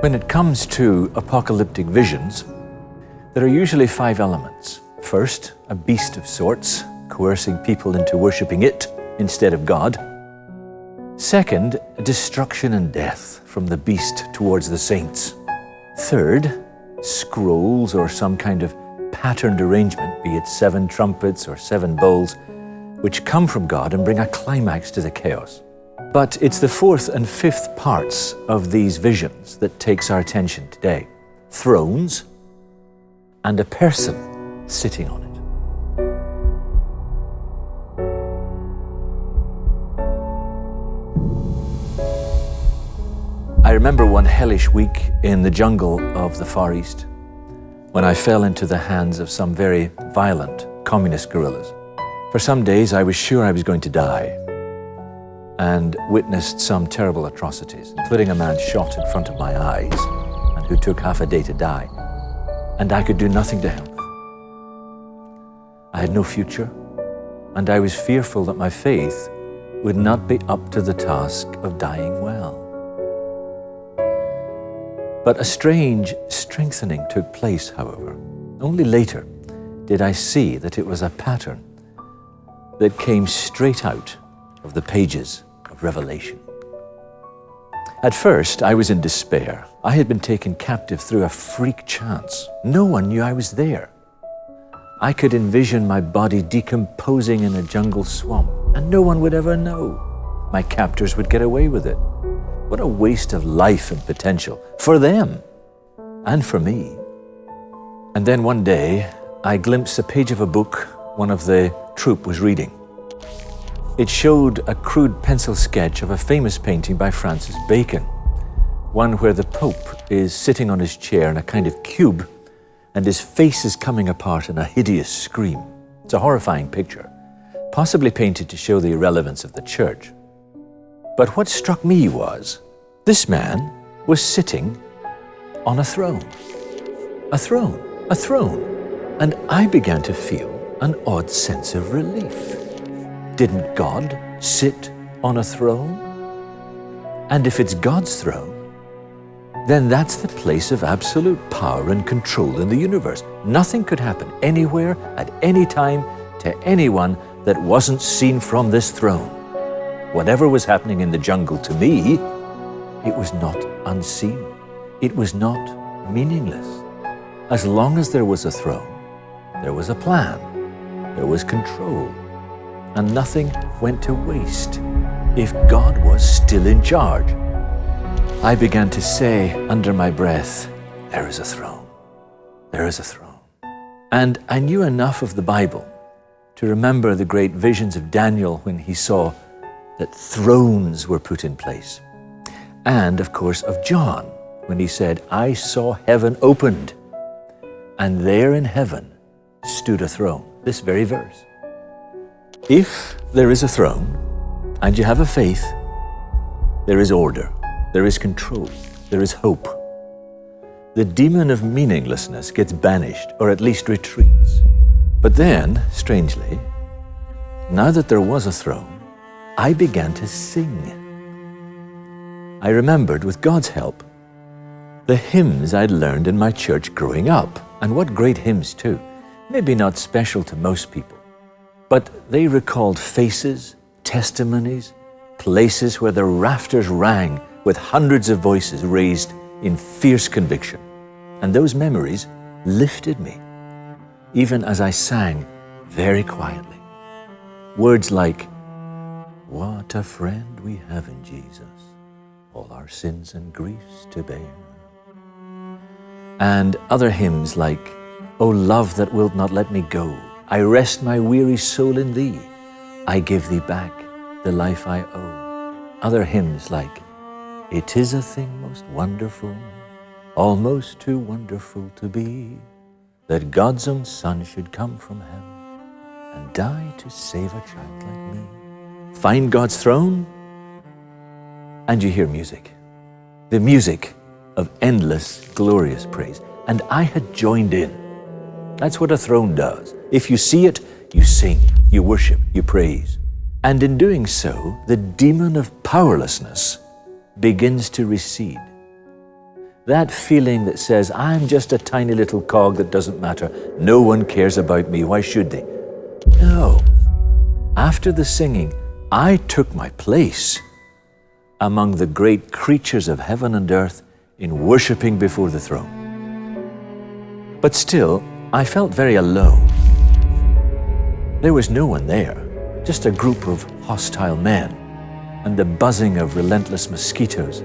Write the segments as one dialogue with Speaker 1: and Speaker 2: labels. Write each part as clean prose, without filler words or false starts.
Speaker 1: When it comes to apocalyptic visions, there are usually 5 elements. First, a beast of sorts, coercing people into worshiping it instead of God. Second, destruction and death from the beast towards the saints. Third, scrolls or some kind of patterned arrangement, be it 7 trumpets or 7 bowls, which come from God and bring a climax to the chaos. But it's the 4th and 5th parts of these visions that takes our attention today. Thrones and a person sitting on it. I remember one hellish week in the jungle of the Far East when I fell into the hands of some very violent communist guerrillas. For some days I was sure I was going to die, and witnessed some terrible atrocities, including a man shot in front of my eyes and who took half a day to die. And I could do nothing to help. I had no future, and I was fearful that my faith would not be up to the task of dying well. But a strange strengthening took place, however. Only later did I see that it was a pattern that came straight out of the pages of Revelation. At first, I was in despair. I had been taken captive through a freak chance. No one knew I was there. I could envision my body decomposing in a jungle swamp, and no one would ever know. My captors would get away with it. What a waste of life and potential for them and for me. And then one day, I glimpsed a page of a book one of the troop was reading. It showed a crude pencil sketch of a famous painting by Francis Bacon, one where the Pope is sitting on his chair in a kind of cube and his face is coming apart in a hideous scream. It's a horrifying picture, possibly painted to show the irrelevance of the church. But what struck me was, this man was sitting on a throne. A throne, a throne. And I began to feel an odd sense of relief. Didn't God sit on a throne? And if it's God's throne, then that's the place of absolute power and control in the universe. Nothing could happen anywhere, at any time, to anyone that wasn't seen from this throne. Whatever was happening in the jungle to me, it was not unseen. It was not meaningless. As long as there was a throne, there was a plan, there was control, and nothing went to waste if God was still in charge. I began to say under my breath, there is a throne, there is a throne. And I knew enough of the Bible to remember the great visions of Daniel when he saw that thrones were put in place. And of course of John, when he said, I saw heaven opened, and there in heaven stood a throne. This very verse. If there is a throne, and you have a faith, there is order, there is control, there is hope. The demon of meaninglessness gets banished, or at least retreats. But then, strangely, now that there was a throne, I began to sing. I remembered, with God's help, the hymns I'd learned in my church growing up. And what great hymns too. Maybe not special to most people, but they recalled faces, testimonies, places where the rafters rang with hundreds of voices raised in fierce conviction. And those memories lifted me, even as I sang very quietly. Words like, what a friend we have in Jesus, all our sins and griefs to bear. And other hymns like, O love that wilt not let me go, I rest my weary soul in thee, I give thee back the life I owe. Other hymns like, it is a thing most wonderful, almost too wonderful to be, that God's own Son should come from heaven and die to save a child like me. Find God's throne, and you hear music. The music of endless, glorious praise. And I had joined in. That's what a throne does. If you see it, you sing, you worship, you praise. And in doing so, the demon of powerlessness begins to recede. That feeling that says, I'm just a tiny little cog that doesn't matter. No one cares about me. Why should they? No. After the singing, I took my place among the great creatures of heaven and earth in worshiping before the throne. But still, I felt very alone. There was no one there, just a group of hostile men, and the buzzing of relentless mosquitoes,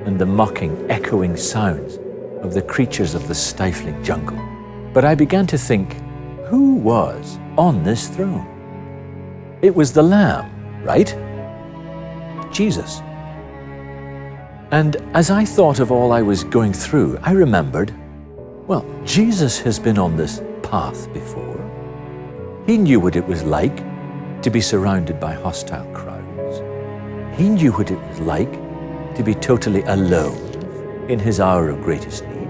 Speaker 1: and the mocking, echoing sounds of the creatures of the stifling jungle. But I began to think, who was on this throne? It was the Lamb, right? Jesus. And as I thought of all I was going through, I remembered, well, Jesus has been on this path before. He knew what it was like to be surrounded by hostile crowds. He knew what it was like to be totally alone in his hour of greatest need.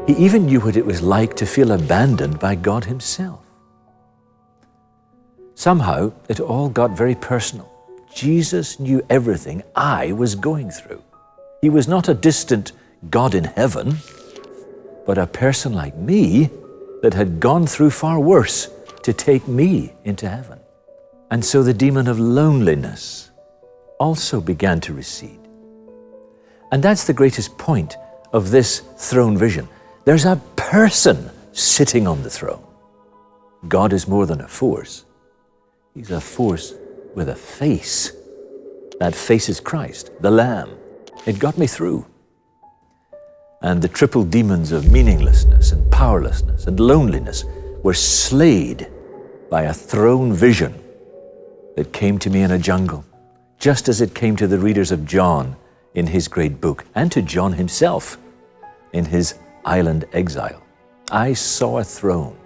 Speaker 1: He even knew what it was like to feel abandoned by God himself. Somehow, it all got very personal. Jesus knew everything I was going through. He was not a distant God in heaven, but a person like me that had gone through far worse to take me into heaven. And so the demon of loneliness also began to recede. And that's the greatest point of this throne vision. There's a person sitting on the throne. God is more than a force. He's a force with a face. That face is Christ, the Lamb. It got me through. And the triple demons of meaninglessness and powerlessness and loneliness were slayed by a throne vision that came to me in a jungle, just as it came to the readers of John in his great book, and to John himself in his island exile. I saw a throne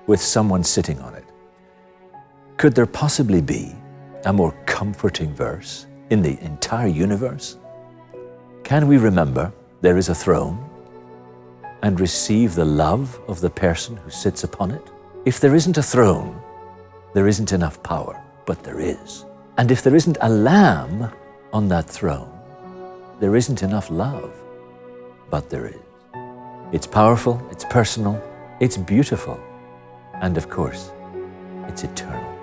Speaker 1: with someone sitting on it. Could there possibly be a more comforting verse in the entire universe? Can we remember there is a throne and receive the love of the person who sits upon it? If there isn't a throne, there isn't enough power, but there is. And if there isn't a lamb on that throne, there isn't enough love, but there is. It's powerful, it's personal, it's beautiful, and of course, it's eternal.